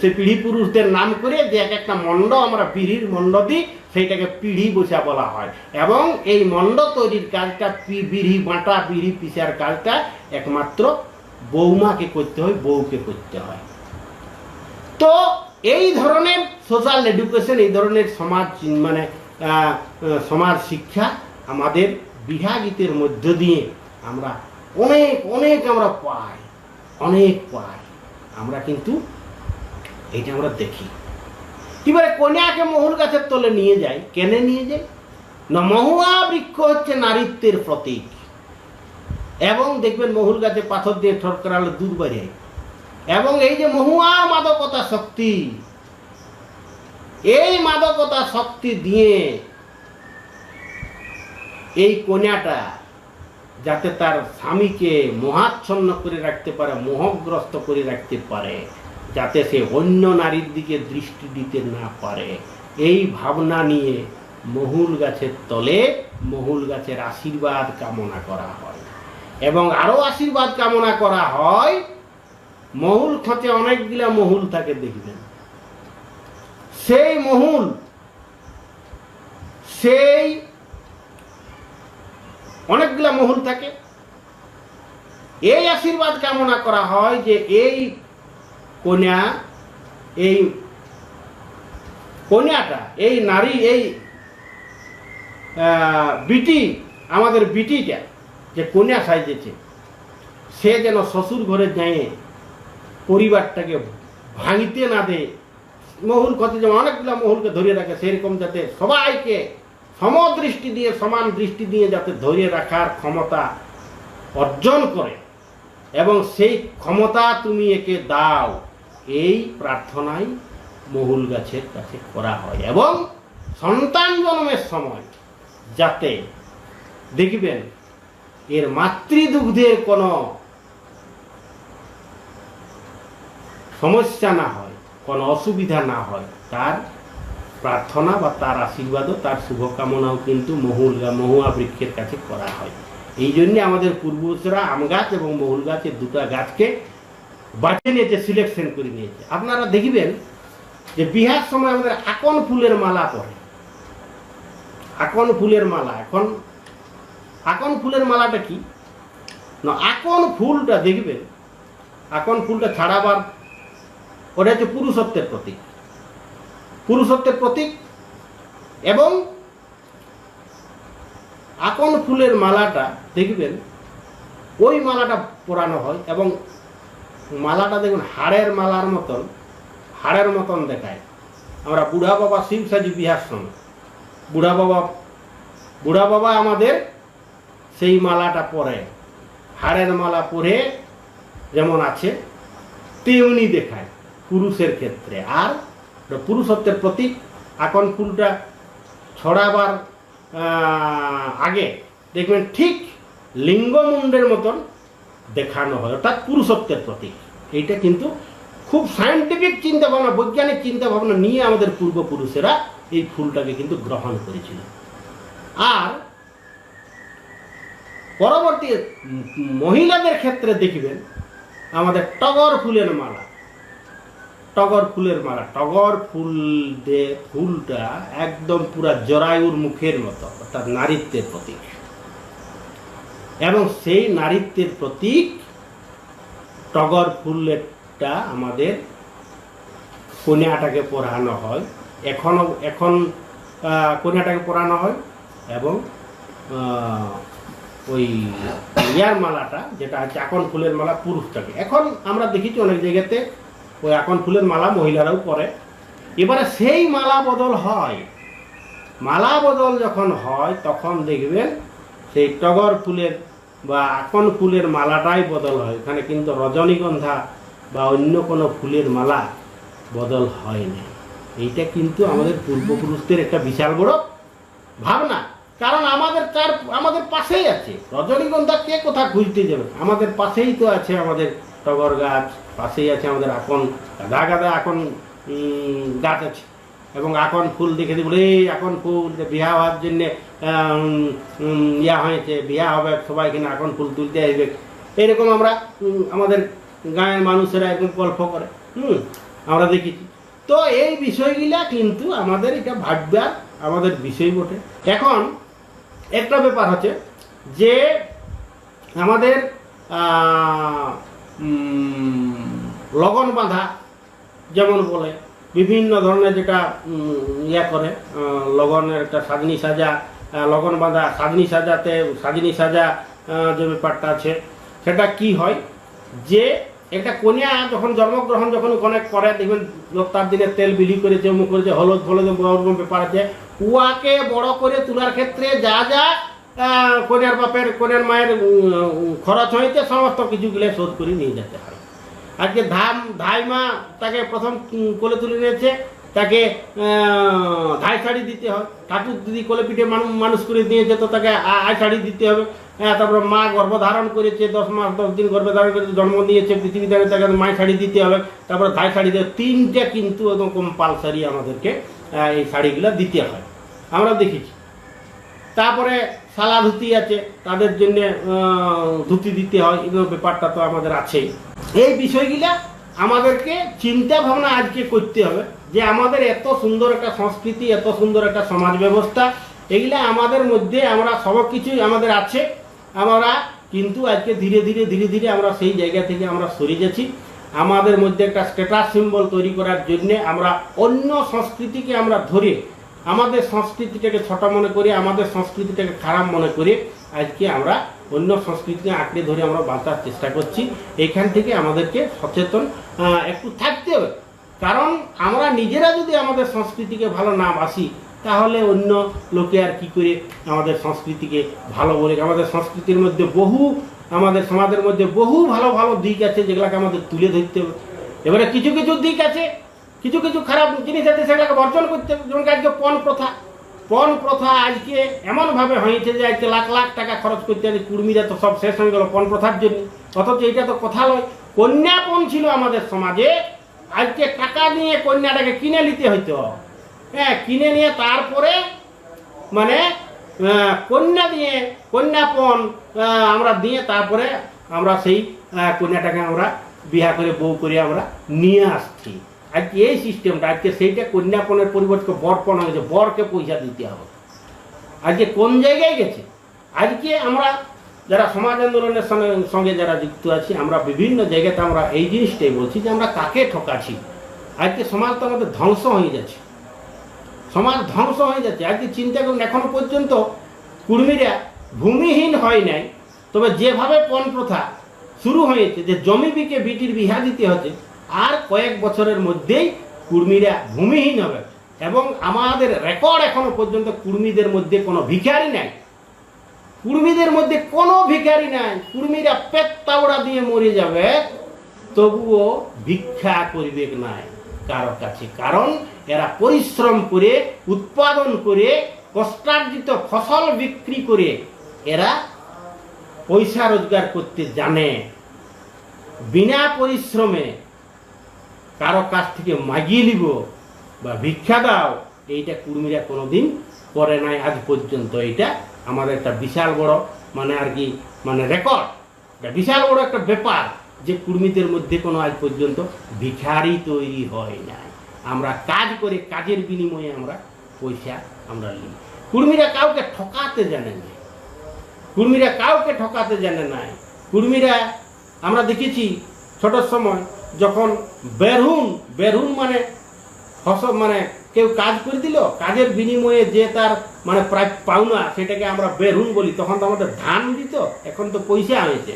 সে পিঢ়ি পুরুষদের নাম করে যে এক একটা মণ্ড আমরা পিঢ়ির মণ্ড দিই, সেইটাকে পিঢ়ি বসা বলা হয়। এবং এই মণ্ড তৈরির কাজটা, বিড়ি বাঁটা বিড়ি পিসার কাজটা একমাত্র বৌমাকে করতে হয়, বউকে করতে হয়। তো এই ধরনের সোশ্যাল এডুকেশন, এই ধরনের সমাজ শিক্ষা আমাদের বিহা গীতের মধ্য দিয়ে আমরা অনেক আমরা পাই, আমরা কিন্তু এইটা আমরা দেখি। এবারে কন্যাকে মহুল গাছের তলে নিয়ে যায়, কেন নিয়ে যায় না, মহুয়া বৃক্ষ হচ্ছে নারীত্বের প্রতীক। এবং দেখবেন মহুল গাছে পাথর দিয়ে ঠট করালে দুধ বেড়ে, এবং এই যে মহুয়ার মাদকতা শক্তি, এই মাদকতা শক্তি দিয়ে এই কন্যাটা যাতে তার স্বামীকে মোহাচ্ছন্ন করে রাখতে পারে, মোহগ্রস্ত করে রাখতে পারে, যাতে সে অন্য নারীর দিকে দৃষ্টি দিতে না পারে, এই ভাবনা নিয়ে মহুল গাছের তলে মহুল গাছের আশীর্বাদ কামনা করা হয়। এবং আরো আশীর্বাদ কামনা করা হয়, মহুল খোঁচে অনেকগুলা মহুল থাকে দেখবেন, সেই অনেকগুলা মহুল থাকে। এই আশীর্বাদ কামনা করা হয় যে এই কন্যাটা, এই নারী, এই বিটি, আমাদের বিটিটা যে কন্যা সাইজেছে, সে যেন শ্বশুর ঘরে যায় পরিবারটাকে ভাঙিতে না দেয়। মহুল ক্ষতি যেমন অনেকগুলা মহুলকে ধরিয়ে রাখে, সেরকম যাতে সবাইকে সমদৃষ্টি দিয়ে, সমান দৃষ্টি দিয়ে যাতে ধরিয়ে রাখার ক্ষমতা অর্জন করে, এবং সেই ক্ষমতা তুমি একে দাও, এই প্রার্থনাই মহুল গাছের কাছে করা হয়। এবং সন্তান জন্মের সময় যাতে দেখবেন এর মাতৃদুগ্ধের কোনো সমস্যা না হয়, কোনো অসুবিধা না হয়, তার প্রার্থনা বা তার আশীর্বাদও, তার শুভকামনাও কিন্তু মহুয়া বৃক্ষের কাছে করা হয়। এই জন্যে আমাদের পূর্বপুরুষরা আম গাছ এবং মহুল গাছের দুটো গাছকে বাছে নিয়েছে, সিলেকশন করে নিয়েছে। আপনারা দেখবেন যে বিহার সময় আমাদের আকন ফুলের মালা পরে, আকন ফুলের মালা। এখন আকন ফুলের মালাটা কি না, আকন ফুলটা দেখবেন, আকন ফুলটা ছাড়াবার, ওটা হচ্ছে পুরুষত্বের প্রতীক, পুরুষত্বের প্রতীক। এবং আকন ফুলের মালাটা দেখবেন, ওই মালাটা পরানো হয়, এবং মালাটা দেখুন হাড়ের মালার মতন, হাড়ের মতন দেখায়। আমরা বুড়া বাবা শিব সাজি বিহার সময় বুড়া বাবা আমাদের সেই মালাটা পরে, হাড়ের মালা পরে যেমন আছে তেমনি দেখায় পুরুষের ক্ষেত্রে। আর পুরুষত্বের প্রতীক আকন ফুলটা ছড়াবার আগে দেখবেন ঠিক লিঙ্গমুণ্ডের মতন দেখানো হয়, অর্থাৎ পুরুষত্বের প্রতীক। এইটা কিন্তু খুব সায়েন্টিফিক চিন্তা ভাবনা, বৈজ্ঞানিক চিন্তা ভাবনা নিয়ে আমাদের পূর্বপুরুষেরা এই ফুলটাকে কিন্তু গ্রহণ করেছিল। আর পরবর্তী মহিলাদের ক্ষেত্রে দেখবেন আমাদের টগর ফুলের মালা, টগর ফুলের মালা, টগর ফুলটা একদম পুরা জরায়ুর মুখের মতো, অর্থাৎ নারীত্বের প্রতীক। এবং সেই নারীত্বের প্রতীক টগর ফুলটা আমাদের কন্যাটাকে পরানো হয়, এখন কন্যাটাকে পরানো হয়। এবং ওই ইয়ার মালাটা যেটা আছে আকন ফুলের মালা পুরুষটাকে, এখন আমরা দেখেছি অনেক জায়গাতে ওই আকন ফুলের মালা মহিলারাও পরে। এবারে সেই মালা বদল হয়, মালা বদল যখন হয় তখন দেখবেন সেই টগর ফুলের বা আকন ফুলের মালাটাই বদল হয়, এখানে কিন্তু রজনীগন্ধা বা অন্য কোনো ফুলের মালা বদল হয় না। এইটা কিন্তু আমাদের পূর্বপুরুষদের একটা বিশাল বড় ভাবনা। কারণ আমাদের পাশেই আছে রজনীগন্ধা, কে কোথা খুঁজতে যাবে? আমাদের পাশেই তো আছে আমাদের টগর গাছ, পাশেই আছে আমাদের আকন, গাদা গাদা আকন গাছ আছে। এবং আকন ফুল দেখে বলে এই আকন ফুল বিয়া হওয়ার জন্যে ইয়া হয়েছে, বিয়া হবে, সবাই কিনা আকন ফুল তুলতে আসবে, এরকম আমরা আমাদের গাঁয়ের মানুষেরা এরকম গল্প করে আমরা দেখেছি। তো এই বিষয়গুলা কিন্তু আমাদের এটা ভাববার আমাদের বিষয় বটে। এখন একটা ব্যাপার হচ্ছে যে আমাদের লগন বাঁধা যেমন বলে, বিভিন্ন ধরনের যেটা ইয়া করে লগনের একটা সাজনি সাজা, লগন বাঁধা সাজনি সাজা যে ব্যাপারটা আছে, সেটা কি হয় যে একটা কন্যা যখন জন্মগ্রহণ যখন অনেক করে দেখবেন তার দিনে তেল বিলি করেছে, মুখ করেছে, হলুদ ওরকম ব্যাপার আছে। উয়াকে বড় করে তোলার ক্ষেত্রে যা যা কন্যার বাপের কন্যার মায়ের খরচ হইতে সমস্ত কিছুগুলো শোধ করে নিয়ে যেতে হয়। আজকে ধাইমা তাকে প্রথম কোলে তুলে নিয়েছে, তাকে ধাই শাড়ি দিতে হয়। ঠাকুর দিদি কোলে পিঠে মানুষ করে দিয়েছে, তো তাকে আয় শাড়ি দিতে হবে। তারপরে মা গর্ভধারণ করেছে, 10 মাস 10 দিন গর্ভধারণ করে জন্ম দিয়েছে পৃথিবীতে, তাকে মায়ের শাড়ি দিতে হবে। তারপরে ধাই শাড়ি দেবে, 3টা কিন্তু একদম কম্পালসারি আমাদেরকে এই শাড়িগুলো দিতে হয়, আমরা দেখেছি। তারপরে সালা ধুতি আছে, তাদের জন্য ধুতি দিতে হয়, এগুলো ব্যাপারটা তো আমাদের আছেই। এই বিষয়গুলা আমাদেরকে চিন্তা ভাবনা আজকে করতে হবে যে আমাদের এত সুন্দর একটা সংস্কৃতি, এত সুন্দর একটা সমাজ ব্যবস্থা, এগুলা আমাদের মধ্যে আমরা সব কিছুই আমাদের আছে। আমরা কিন্তু আজকে ধীরে ধীরে আমরা সেই জায়গা থেকে আমরা সরে যাচ্ছি। আমাদের মধ্যে একটা স্ট্যাটাস সিম্বল তৈরি করার জন্য আমরা অন্য সংস্কৃতিকে আমরা ধরে আমাদের সংস্কৃতিটাকে ছোট মনে করি, আমাদের সংস্কৃতিটাকে খারাপ মনে করি, আজকে আমরা অন্য সংস্কৃতিকে আঁকড়ে ধরে আমরা বাঁচার চেষ্টা করছি। এখান থেকে আমাদেরকে সচেতন একটু থাকতে হবে। কারণ আমরা নিজেরা যদি আমাদের সংস্কৃতিকে ভালো না বাসি, তাহলে অন্য লোকে আর কি করে আমাদের সংস্কৃতিকে ভালো বলে? আমাদের সংস্কৃতির মধ্যে আমাদের সমাজের মধ্যে বহু ভালো ভালো দিক আছে, যেগুলোকে আমাদের তুলে ধরতে হবে। এবারে কিছু দিক আছে, কিছু খারাপ জিনিস আছে, সেগুলোকে বর্জন করতে হবে। যেমন আজকে পণ প্রথা আজকে এমনভাবে হয়েছে যে আজকে লাখ লাখ টাকা খরচ করতে হবে, কুর্মীরা তো সব শেষ হয়ে গেল পণ প্রথার জন্য। অথচ এটা তো কথা নয়, কন্যাপণ ছিল আমাদের সমাজে। আজকে টাকা দিয়ে কন্যাটাকে কিনে নিতে হইতো, কিনে নিয়ে তারপরে মানে কন্যাপণ আমরা দিয়ে তারপরে আমরা সেই কন্যাটাকে আমরা বিয়া করে বউ করে আমরা নিয়ে আসছি। আজকে এই সিস্টেমটা, আজকে সেইটা কন্যাপণের পরিবর্তে বরপণ হয়েছে, বরকে পয়সা দিতে হবে। আজকে কোন জায়গায় গেছে? আজকে আমরা যারা সমাজ আন্দোলনের সঙ্গে যারা যুক্ত আছি, আমরা বিভিন্ন জায়গাতে আমরা এই জিনিসটাই বলছি যে আমরা কাকে ঠকাচ্ছি। আজকে সমাজ তো আমাদের ধ্বংস হয়ে যাচ্ছে, সমাজ ধ্বংস হয়ে যাচ্ছে। আজকে চিন্তা করুন, এখনো পর্যন্ত কুর্মীরা ভূমিহীন হয় নাই, তবে যেভাবে পণ প্রথা শুরু হয়েছে যে জমি বিকে বিটির বিহা দিতে হচ্ছে, আর কয়েক বছরের মধ্যেই কুর্মীরা ভূমিহীন হবে। এবং আমাদের রেকর্ড এখনো পর্যন্ত কুর্মীদের মধ্যে কোনো ভিখারি নাই, কুর্মীদের মধ্যে কোনো ভিখারি নাই, কুর্মীরা পেট তাওড়া দিয়ে মরে যাবে, তবুও ভিক্ষা করিবে নাই কারো কাছে। কারণ এরা পরিশ্রম করে, উৎপাদন করে, কষ্টার্জিত ফসল বিক্রি করে এরা পয়সা রোজগার করতে জানে। বিনা পরিশ্রমে কারো কাছ থেকে মাগিয়ে নিব বা ভিক্ষা দাও, এইটা কুর্মীরা কোনোদিন করে নাই আজ পর্যন্ত। এইটা আমাদের একটা বিশাল বড় আর কি রেকর্ড, এটা বিশাল বড় একটা ব্যাপার যে কুর্মীদের মধ্যে কোনো আজ পর্যন্ত ভিখারি তৈরি হয় নাই। আমরা কাজ করে, কাজের বিনিময়ে আমরা পয়সা আমরা নিই। কুর্মীরা কাউকে ঠকাতে জানে না, কুর্মীরা কাউকে ঠকাতে জানে নাই। কুর্মীরা আমরা দেখেছি ছোটোর সময় যখন বেরহুন কেউ কাজ করে দিল, কাজের বিনিময়ে যে তার প্রায় পাওনা সেটাকে আমরা বেরহুন বলি। তখন তো আমাদের ধান দিত, এখন তো পয়সা হয়েছে।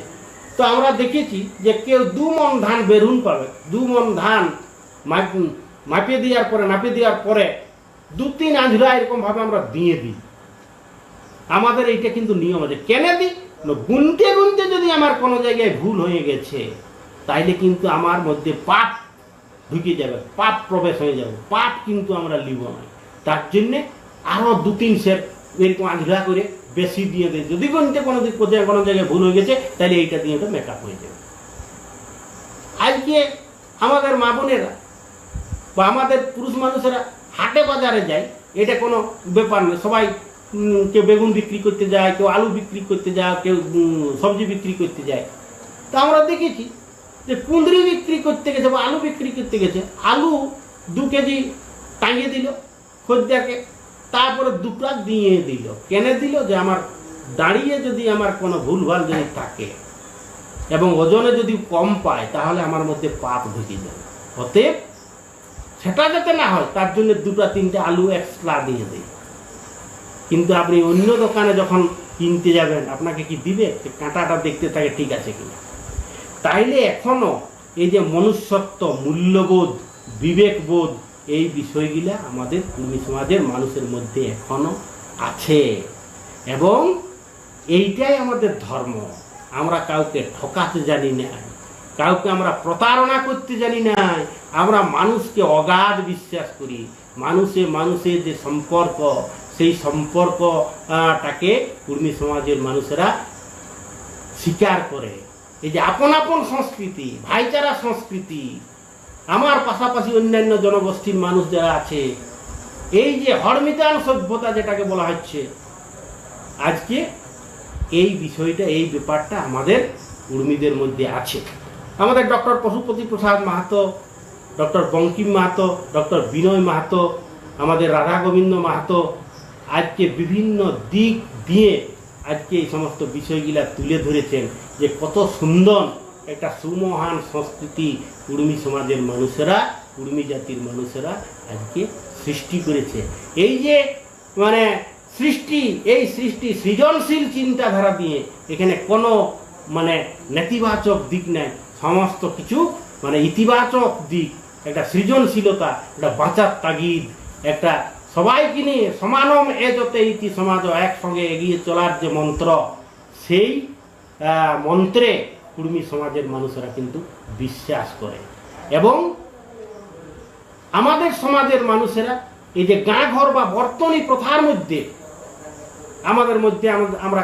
তো আমরা দেখেছি যে কেউ 2 মণ ধান বেরহুন পাবে, 2 মণ ধান মাপিয়ে দেওয়ার পরে 2-3 আঁঝুলা এরকমভাবে আমরা দিয়ে দিই। আমাদের এইটা কিন্তু নিয়ম আছে। কেন দিই? গুনতে গুনতে যদি আমার কোনো জায়গায় ভুল হয়ে গেছে, তাইলে কিন্তু আমার মধ্যে পাপ ঢুকে যাবে, পাপ প্রবেশ হয়ে যাবে, পাপ কিন্তু আমরা লিব না। তার জন্যে আরও 2-3 সের এরকম আঁঝুলা করে বেশি দিয়ে দেয়। যদি গুনতে কোনো জায়গায় ভুল হয়ে গেছে, তাহলে এইটা দিয়ে ওটা মেকআপ হয়ে যাবে। আজকে আমাদের মা বোনেরা বা আমাদের পুরুষ মানুষেরা হাটে বাজারে যায়, এটা কোনো ব্যাপার নয়। সবাই কেউ বেগুন বিক্রি করতে যায়, কেউ আলু বিক্রি করতে যায়, কেউ সবজি বিক্রি করতে যায়। তা আমরা দেখেছি যে কুঁদরি বিক্রি করতে গেছে বা আলু বিক্রি করতে গেছে, আলু 2 কেজি টাঙিয়ে দিল খদ্দেরকে, তারপরে 2টা দিয়ে দিল। কেন দিল? যে আমার দাঁড়িয়ে যদি আমার কোনো ভুলভাল যদি থাকে এবং ওজনে যদি কম পায়, তাহলে আমার মধ্যে পাপ ঢুকে যাবে। অতএব সেটা যাতে না হয় তার জন্য 2-3টে আলু এক্সট্রা দিয়ে দেয়। কিন্তু আপনি অন্য দোকানে যখন কিনতে যাবেন, আপনাকে কি দিবে? কাঁটাটা দেখতে থাকে ঠিক আছে কিনা। তাইলে এখনো এই যে মনুষ্যত্ব, মূল্যবোধ, বিবেকবোধ, এই বিষয়গুলা আমাদের কুর্মী সমাজের মানুষের মধ্যে এখনো আছে এবং এইটাই আমাদের ধর্ম। আমরা কাউকে ঠকাতে জানি না, কাউকে আমরা প্রতারণা করতে জানি না। আমরা মানুষকে অগাধ বিশ্বাস করি। মানুষের যে সম্পর্ক, সেই সম্পর্কটাকে কুর্মী সমাজের মানুষেরা স্বীকার করে। এই যে আপন আপন সংস্কৃতি, ভাইচারা সংস্কৃতি, আমার পাশাপাশি অন্যান্য জনগোষ্ঠীর মানুষ যারা আছে, এই যে হরমিতান সভ্যতা যেটাকে বলা হচ্ছে, আজকে এই বিষয়টা, এই ব্যাপারটা আমাদের কুর্মীদের মধ্যে আছে। আমাদের ডক্টর পশুপতি প্রসাদ মাহাতো, ডক্টর বঙ্কিম মাহাতো, ডক্টর বিনয় মাহাতো, আমাদের রাধা গোবিন্দ মাহাতো আজকে বিভিন্ন দিক দিয়ে আজকে এই সমস্ত বিষয়গুলা তুলে ধরেছেন যে কত সুন্দর একটা সুমহান সংস্কৃতি কুর্মী সমাজের মানুষেরা, কুর্মী জাতির মানুষেরা আজকে সৃষ্টি করেছে। এই যে এই সৃষ্টি সৃজনশীল চিন্তাধারা দিয়ে, এখানে কোনো নেতিবাচক দিক নাই, সমস্ত কিছু ইতিবাচক দিক, একটা সৃজনশীলতা, একটা বাঁচার তাগিদ, একটা সবাইকে নিয়ে সমানম এজতে ইতি সমাজ, একসঙ্গে এগিয়ে চলার যে মন্ত্র, সেই মন্ত্রে কুর্মী সমাজের মানুষেরা কিন্তু বিশ্বাস করে। এবং আমাদের সমাজের মানুষেরা এই যে গাঁ ঘর বা বর্তনী প্রথার মধ্যে আমাদের মধ্যে আমরা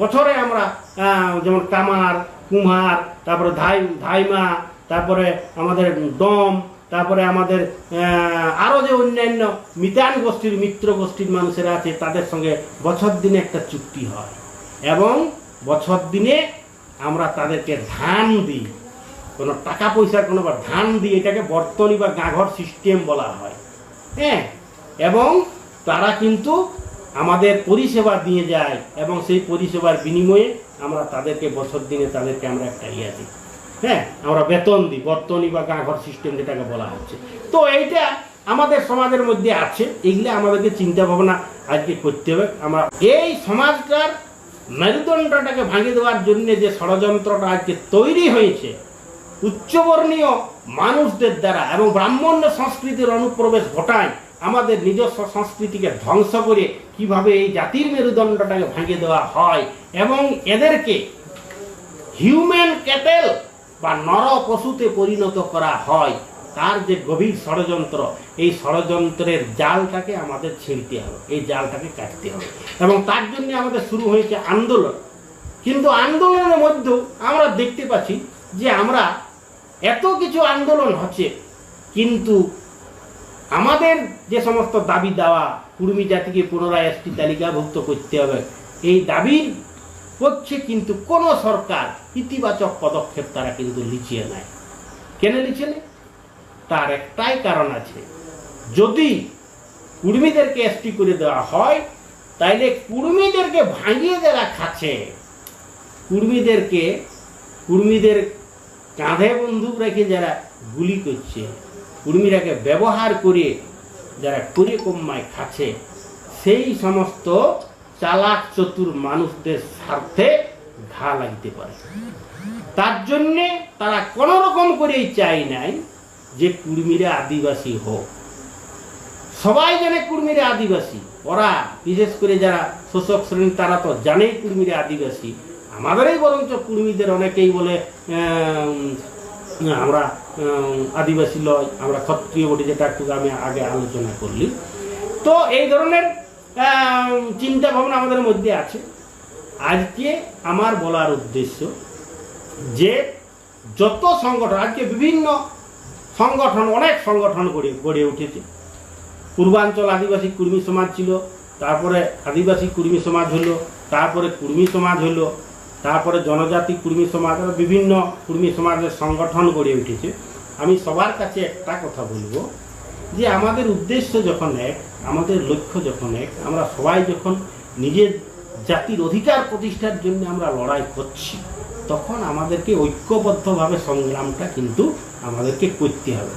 বছরে আমরা যেমন কামার, কুম্হার, তারপরে ধাইমা, তারপরে আমাদের ডম, তারপরে আমাদের আরও যে অন্যান্য মিতান গোষ্ঠীর, মিত্র গোষ্ঠীর মানুষেরা আছে, তাদের সঙ্গে বছর দিনে একটা চুক্তি হয় এবং বছর দিনে আমরা তাদেরকে ধান দিই, কোনো টাকা পয়সার কোনো ধান দিই। এটাকে বর্তনী বা গাঁঘর সিস্টেম বলা হয়। হ্যাঁ, এবং তারা কিন্তু আমাদের পরিষেবা দিয়ে যায় এবং সেই পরিষেবার বিনিময়ে আমরা তাদেরকে বছর দিনে তাদেরকে আমরা একটা দিই। হ্যাঁ, আমরা বেতন দিই, বর্তনী বা গাঁঘর সিস্টেম যেটাকে বলা হচ্ছে। তো এইটা আমাদের সমাজের মধ্যে আছে। এগুলো আমাদেরকে চিন্তা ভাবনা আজকে করতে হবে। আমরা এই সমাজটার মেরুদণ্ডটাকে ভাঙিয়ে দেওয়ার জন্য যে ষড়যন্ত্রটা আজকে তৈরি হয়েছে উচ্চবর্ণীয় মানুষদের দ্বারা এবং ব্রাহ্মণ্য সংস্কৃতির অনুপ্রবেশ ঘটায় আমাদের নিজস্ব সংস্কৃতিকে ধ্বংস করে কিভাবে এই জাতির মেরুদণ্ডটাকে ভেঙে দেওয়া হয় এবং এদেরকে হিউম্যান ক্যাটেল বা নর পশুতে পরিণত করা হয়, তার যে গভীর ষড়যন্ত্র, এই ষড়যন্ত্রের জালটাকে আমাদের ছিঁড়তে হবে, এই জালটাকে কাটতে হবে। এবং তার জন্য আমাদের শুরু হয়েছে আন্দোলন। কিন্তু আন্দোলনের মধ্যেও আমরা দেখতে পাচ্ছি যে আমরা এত কিছু আন্দোলন হচ্ছে, কিন্তু আমাদের যে সমস্ত দাবি দেওয়া, কুর্মী জাতিকে পুনরায় এসটি তালিকাভুক্ত করতে হবে, এই দাবির পক্ষে কিন্তু কোনো সরকার ইতিবাচক পদক্ষেপ তারা কিন্তু লিখিয়ে নেয়। কেন লিখে নেয়? তার একটাই কারণ আছে, যদি কুর্মীদেরকে এসটি করে দেওয়া হয়, তাইলে কুর্মীদেরকে ভাঙিয়ে যারা খাচ্ছে, কুর্মীদের কাঁধে বন্দুক রেখে যারা গুলি করছে, কুর্মীরাকে ব্যবহার করে যারা করে কম্মায় খাচ্ছে, সেই সমস্ত চালাক চতুর মানুষদের স্বার্থে ঘা লাগতে পারে। তার জন্যে তারা কোনো রকম করেই চাই নাই যে কুর্মীরা আদিবাসী হোক। সবাই জানে কুর্মীরা আদিবাসী, ওরা বিশেষ করে যারা শোষক শ্রেণী তারা তো জানেই কুর্মীরা আদিবাসী। আমাদেরই বরঞ্চ কুর্মীদের অনেকেই বলে আমরা আদিবাসী লয়, আমরা ক্ষত্রিয় বলি, যেটা একটু আমি আগে আলোচনা করলি। তো এই ধরনের চিন্তা ভাবনা আমাদের মধ্যে আছে। আজকে আমার বলার উদ্দেশ্য যে যত সংগঠন, আজকে বিভিন্ন সংগঠন, অনেক সংগঠন গড়ে উঠেছে। পূর্বাঞ্চল আদিবাসী কুর্মী সমাজ ছিল, তারপরে আদিবাসী কুর্মী সমাজ হলো, তারপরে কুর্মী সমাজ হলো, তারপরে জনজাতি কুর্মী সমাজ, বিভিন্ন কুর্মী সমাজের সংগঠন গড়ে উঠেছে। আমি সবার কাছে একটা কথা বলবো যে আমাদের উদ্দেশ্য যখন এক, আমাদের লক্ষ্য যখন এক, আমরা সবাই যখন নিজের জাতির অধিকার প্রতিষ্ঠার জন্য আমরা লড়াই করছি, তখন আমাদেরকে ঐক্যবদ্ধভাবে সংগ্রামটা কিন্তু আমাদেরকে করতে হবে।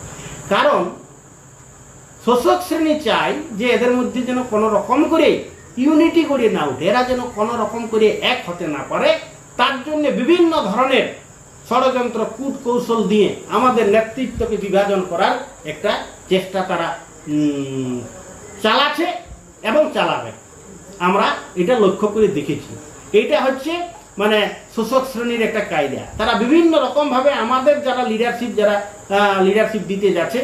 কারণ শোষক শ্রেণী চায় যে এদের মধ্যে যেন কোনো রকম করে ইউনিটি করে না উঠে, এরা যেন কোনো রকম করে এক হতে না পারে। তার জন্য বিভিন্ন ধরনের ষড়যন্ত্র কূট কৌশল দিয়ে আমাদের নেতৃত্বকে বিভাজন করার একটা চেষ্টা তারা চালাচ্ছে এবং চালাবে। আমরা এটা লক্ষ্য করে দেখেছি। এটা হচ্ছে মানে শোষক শ্রেণীর একটা কায়দা। তারা বিভিন্ন রকমভাবে আমাদের যারা লিডারশিপ দিতে যাচ্ছে,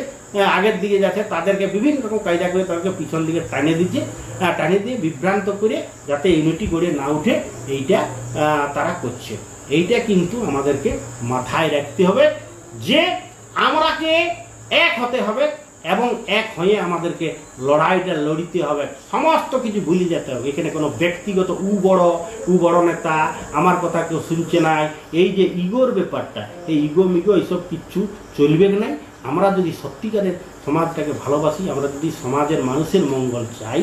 আগের দিকে যাচ্ছে, তাদেরকে বিভিন্ন রকম কায়দা করে তাদেরকে পিছন দিকে টানিয়ে দিচ্ছে, টানিয়ে দিয়ে বিভ্রান্ত করে যাতে ইউনিটি গড়ে না উঠে, এইটা তারা করছে। এইটা কিন্তু আমাদেরকে মাথায় রাখতে হবে যে আমরাকে এক হতে হবে এবং এক হয়ে আমাদেরকে লড়াইটা লড়িতে হবে। সমস্ত কিছু ভুলে যেতে হবে। এখানে কোনো ব্যক্তিগত উ বড় নেতা, আমার কথা কেউ শুনছে না, এই যে ইগোর ব্যাপারটা, এই ইগো এইসব কিচ্ছু চলবে না। আমরা যদি সত্যিকারের সমাজটাকে ভালোবাসি, আমরা যদি সমাজের মানুষের মঙ্গল চাই,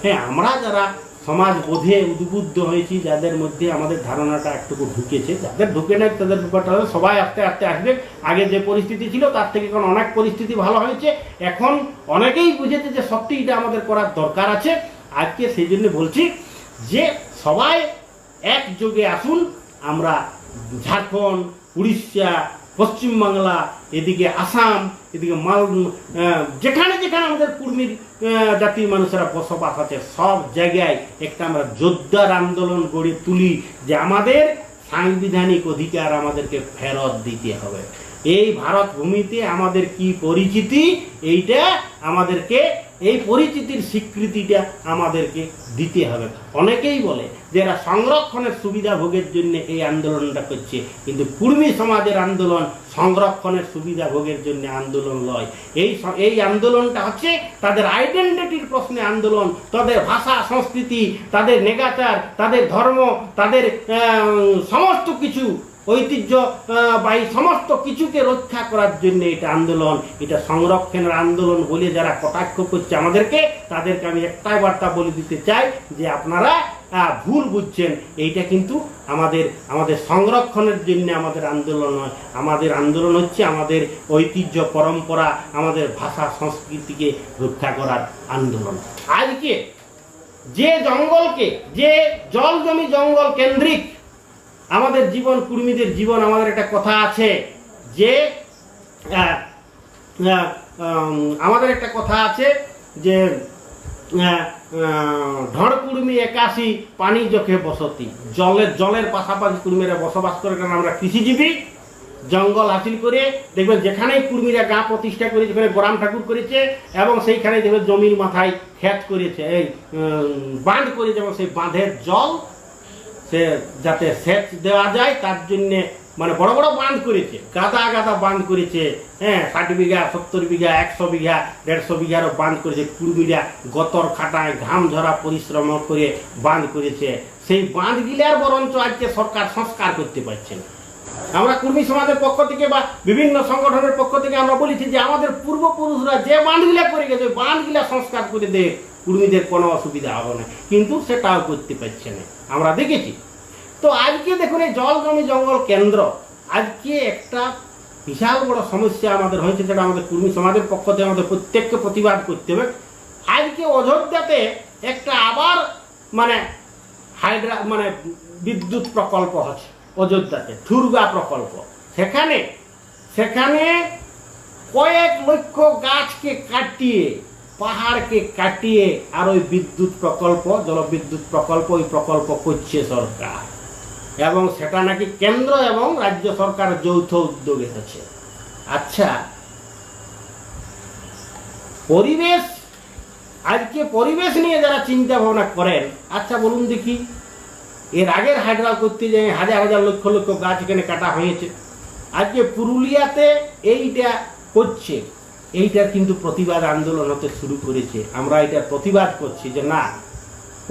হ্যাঁ, আমরা যারা সমাজ বোধে উদ্বুদ্ধ হয়েছি, যাদের মধ্যে আমাদের ধারণাটা একটুকু ঢুকেছে, যাদের ঢুকে নেয় তাদের ব্যাপারটা সবাই আস্তে আস্তে আসবে। আগে যে পরিস্থিতি ছিল তার থেকে এখন অনেক পরিস্থিতি ভালো হয়েছে। এখন অনেকেই বুঝেছে যে সত্যি এটা আমাদের করার দরকার আছে। আজকে সেই জন্য বলছি যে সবাই একযোগে আসুন। আমরা ঝাড়খণ্ড, উড়িষ্যা, পশ্চিমবাংলা, এদিকে আসাম, এদিকে যেখানে যেখানে আমাদের কুর্মীর জাতির মানুষেরা বসবাস আছে, সব জায়গায় একটা আমরা যোদ্ধার আন্দোলন গড়ে তুলি যে আমাদের সাংবিধানিক অধিকার আমাদেরকে ফেরত দিতে হবে। এই ভারত ভূমিতে আমাদের কি পরিচিতি, এইটা আমাদেরকে, এই পরিচিতির স্বীকৃতিটা আমাদেরকে দিতে হবে। অনেকেই বলে যে এরা সংরক্ষণের সুবিধা ভোগের জন্য এই আন্দোলনটা করছে, কিন্তু কুর্মী সমাজের আন্দোলন সংরক্ষণের সুবিধা ভোগের জন্য আন্দোলন নয়। এই আন্দোলনটা হচ্ছে তাদের আইডেন্টিটির প্রশ্নে আন্দোলন, তাদের ভাষা সংস্কৃতি, তাদের নেগাচার, তাদের ধর্ম, তাদের সমস্ত কিছু ঐতিহ্য বা এই সমস্ত কিছুকে রক্ষা করার জন্য এটা আন্দোলন, এটা সংরক্ষণের আন্দোলন বলে যারা কটাক্ষ করছে আমাদেরকে, তাদেরকে আমি একটাই বার্তা বলে দিতে চাই যে আপনারা ভুল বুঝছেন। এইটা কিন্তু আমাদের সংরক্ষণের জন্য আমাদের আন্দোলন নয়। আমাদের আন্দোলন হচ্ছে আমাদের ঐতিহ্য, পরম্পরা, আমাদের ভাষা সংস্কৃতিকে রক্ষা করার আন্দোলন। আজকে যে জঙ্গলকে, যে জল জমি জঙ্গল কেন্দ্রিক আমাদের জীবন, কুর্মীদের জীবন, আমাদের একটা কথা আছে যে আমাদের একটা কথা আছে যে ঢড় কুড়মি 81 পানি চোখে বসতি, জলের পাশাপাশি কুড়মিরা বসবাস করে, কারণ আমরা কৃষিজীবী। জঙ্গল হাসিল করে দেখবেন যেখানেই কুর্মীরা গা প্রতিষ্ঠা করে, যেখানে গোরাম ঠাকুর করেছে, এবং সেইখানে দেখবেন জমির মাথায় ক্ষেত করেছে, এই বাঁধ করে, যেমন সেই বাঁধের জল সে যাতে সেচ দেওয়া যায় তার জন্যে মানে বড় বড় বাঁধ করেছে, গাদা গাদা বাঁধ করেছে। হ্যাঁ, 60 বিঘা 70 বিঘা 100 বিঘা 150 বিঘারও বাঁধ করেছে। কুর্মীরা গতর খাটায় ঘাম ঝরা পরিশ্রম করে বাঁধ করেছে। সেই বাঁধগুলার বরঞ্চ আজকে সরকার সংস্কার করতে পারছে না। আমরা কুর্মী সমাজের পক্ষ থেকে বা বিভিন্ন সংগঠনের পক্ষ থেকে আমরা বলেছি যে আমাদের পূর্বপুরুষরা যে বাঁধগুলা করে গেছে, বাঁধগুলা সংস্কার করে দেয়, কুর্মীদের কোনো অসুবিধা হবে না, কিন্তু সেটাও করতে পারছে না, আমরা দেখেছি। তো আজকে দেখুন এই জল জমি জঙ্গল কেন্দ্র আজকে একটা বিশাল বড় সমস্যা আমাদের হয়েছে, যেটা আমাদের কুর্মী সমাজের পক্ষ থেকে আমাদের প্রত্যেককে প্রতিবাদ করতে হবে। আজকে অযোধ্যাতে একটা আবার মানে বিদ্যুৎ প্রকল্প হচ্ছে অযোধ্যাতে, ঠুরগা প্রকল্প। সেখানে কয়েক লক্ষ গাছকে কাটিয়ে, পাহাড়কে কাটিয়ে আর ওই বিদ্যুৎ প্রকল্প, জলবিদ্যুৎ প্রকল্প, ওই প্রকল্প করছে সরকার, এবং সেটা নাকি কেন্দ্র এবং রাজ্য সরকার যৌথ উদ্যোগে হচ্ছে। আচ্ছা, পরিবেশ নিয়ে যারা চিন্তা ভাবনা করেন, আচ্ছা বলুন দেখি, এর আগের হাইড্রাল করতে যায় হাজার হাজার লক্ষ লক্ষ গাছ এখানে কাটা হয়েছে। আজকে পুরুলিয়াতে এইটা করছে, এইটার কিন্তু প্রতিবাদ আন্দোলন হতে শুরু করেছে। আমরা এটার প্রতিবাদ করছি যে না,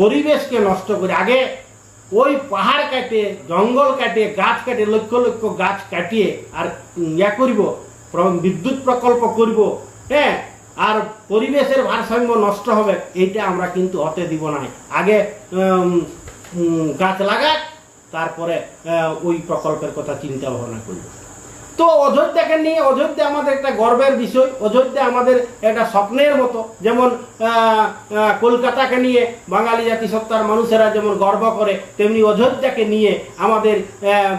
পরিবেশকে নষ্ট করে আগে ওই পাহাড় কাটে, জঙ্গল কাটে, গাছ কাটে, লক্ষ লক্ষ গাছ কাটিয়ে আর করব, বিদ্যুৎ প্রকল্প করব, হ্যাঁ, আর পরিবেশের ভারসাম্য নষ্ট হবে, এইটা আমরা কিন্তু হতে দিব না। আগে গাছ লাগাক, তারপরে ওই প্রকল্পের কথা চিন্তা ভাবনা করব। তো অযোধ্যাকে নিয়ে, অযোধ্যা আমাদের একটা গর্বের বিষয়, অযোধ্যা আমাদের একটা স্বপ্নের মতো। যেমন কলকাতাকে নিয়ে বাঙালি জাতিসত্তার মানুষেরা যেমন গর্ব করে, তেমনি অযোধ্যাকে নিয়ে আমাদের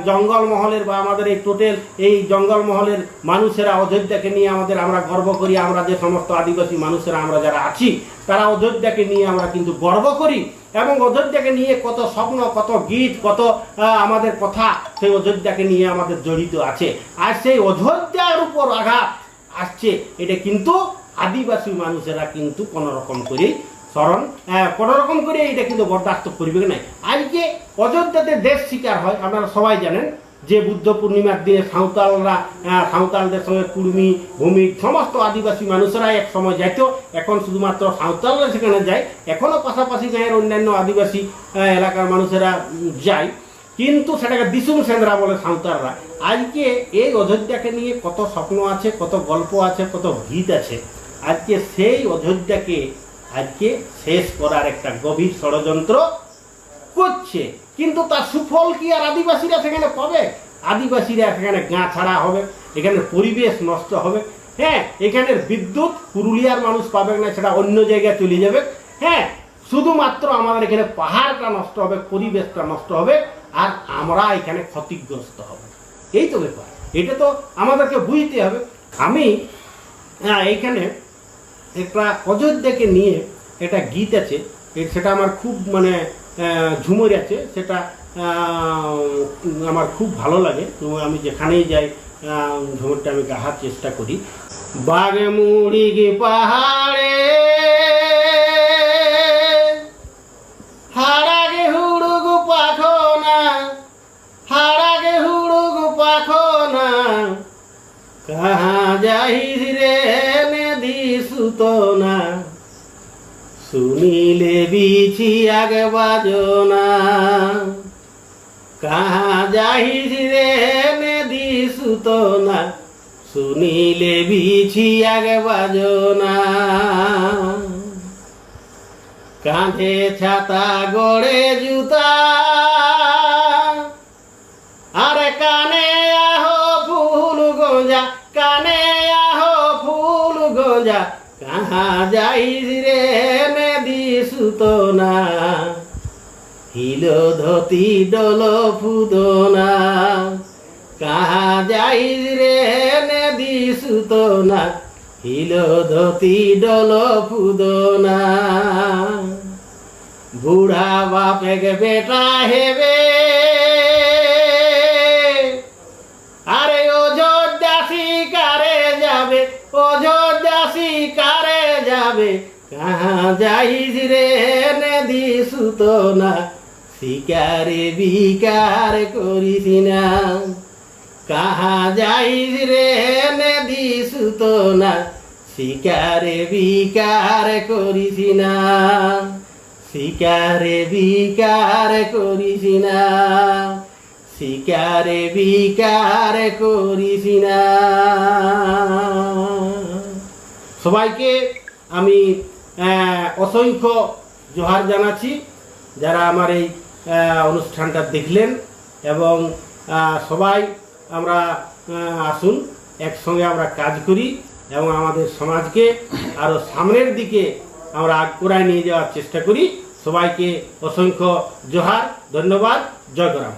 জঙ্গলমহলের বা আমাদের এই টোটাল এই জঙ্গলমহলের মানুষেরা অযোধ্যাকে নিয়ে আমরা গর্ব করি। আমরা যে সমস্ত আদিবাসী মানুষেরা আমরা যারা আছি, তারা অযোধ্যাকে নিয়ে আমরা কিন্তু গর্ব করি, এবং অযোধ্যাকে নিয়ে কত স্বপ্ন, কত গীত, কত আমাদের কথা সেই অযোধ্যাকে নিয়ে আমাদের জড়িত আছে। আর সেই অযোধ্যার উপর আঘাত আসছে, এটা কিন্তু আদিবাসী মানুষেরা কিন্তু কোনো রকম করে এটা কিন্তু বরদাস্ত করবে না। আজকে অযোধ্যাতে দেশ শিকার হয়, আপনারা সবাই জানেন যে বুদ্ধ পূর্ণিমার দিনে সাঁওতালদের সঙ্গে কুর্মী, ভূমিক সমস্ত আদিবাসী মানুষেরা এক সময় যাইত। এখন শুধুমাত্র সাঁওতালরা সেখানে যায়, এখনও পাশাপাশি গাঁয়ের অন্যান্য আদিবাসী এলাকার মানুষেরা যায়, কিন্তু সেটাকে দিসুম সেন্দ্রা বলে সাঁওতালরা। আজকে এই অযোধ্যাকে নিয়ে কত স্বপ্ন আছে, কত গল্প আছে, কত গীত আছে। আজকে সেই অযোধ্যাকে আজকে শেষ করার একটা গভীর ষড়যন্ত্র করছে, কিন্তু তার সুফল কি আর আদিবাসীরা সেখানে পাবে? আদিবাসীরা সেখানে গা ছাড়া হবে, এখানে পরিবেশ নষ্ট হবে। হ্যাঁ, এখানের বিদ্যুৎ পুরুলিয়ার মানুষ পাবে না, সেটা অন্য জায়গায় চলে যাবে। হ্যাঁ, শুধুমাত্র আমাদের এখানে পাহাড়টা নষ্ট হবে, পরিবেশটা নষ্ট হবে, আর আমরা এখানে ক্ষতিগ্রস্ত হব। এই তো ব্যাপার, এটা তো আমাদেরকে বুঝতে হবে। আমি এইখানে একটা অযোধ্যাকে নিয়ে একটা গীত আছে, সেটা আমার খুব ঝুমুর আছে, সেটা আমার খুব ভালো লাগে। তো আমি যেখানেই যাই ঝুমুরটা আমি গাহার চেষ্টা করি। বাগে মুড়ি গে পাহাড়ে হারাগে হুড়ুগু পাখনা, হারাগে হুড়ুগু পাখনা, কাহা যাইস রে নদী সুতনা, শুনিলে বিছি আগে বাজনা, কাহা যাইস রে নদী সুতনা, শুনিলে বিছি আগে বাজনা, কাঁধে ছাতা গড়ে জুতা, আরে কানে আহো ফুল গঞ্জা, কানে আহো ফুল গঞ্জা, কাহা যাইস রে নদী সুতনা, হিল ধতি ডল ফুদনা, কাহা যাইস রে নদী সুতনা, হিলো ধতি ডল ফুদনা বুড়া বাপেক বেটা হেবে আরে অযোধ্যা শিকারে যাবে অযোধ্যা শিকারে যাবে কাহা যাইস রে নদী সুতনা শিকারে বিকার করিস না কাহা যাইস রে নদী সুতনা শিকারে বিকার করিস না শিকারে বিকার করিস না শিকারে বিকার করিস না। সবাইকে আমি অসংখ্য জোহার জানাচ্ছি যারা আমার এই অনুষ্ঠানটা দেখলেন এবং সবাই আমরা আসুন একসঙ্গে আমরা কাজ করি এবং আমাদের সমাজকে আরো সামনের দিকে আমরা আগ নিয়ে যাওয়ার চেষ্টা করি। সবাইকে অসংখ্য জোহার, ধন্যবাদ, জয় গরাম।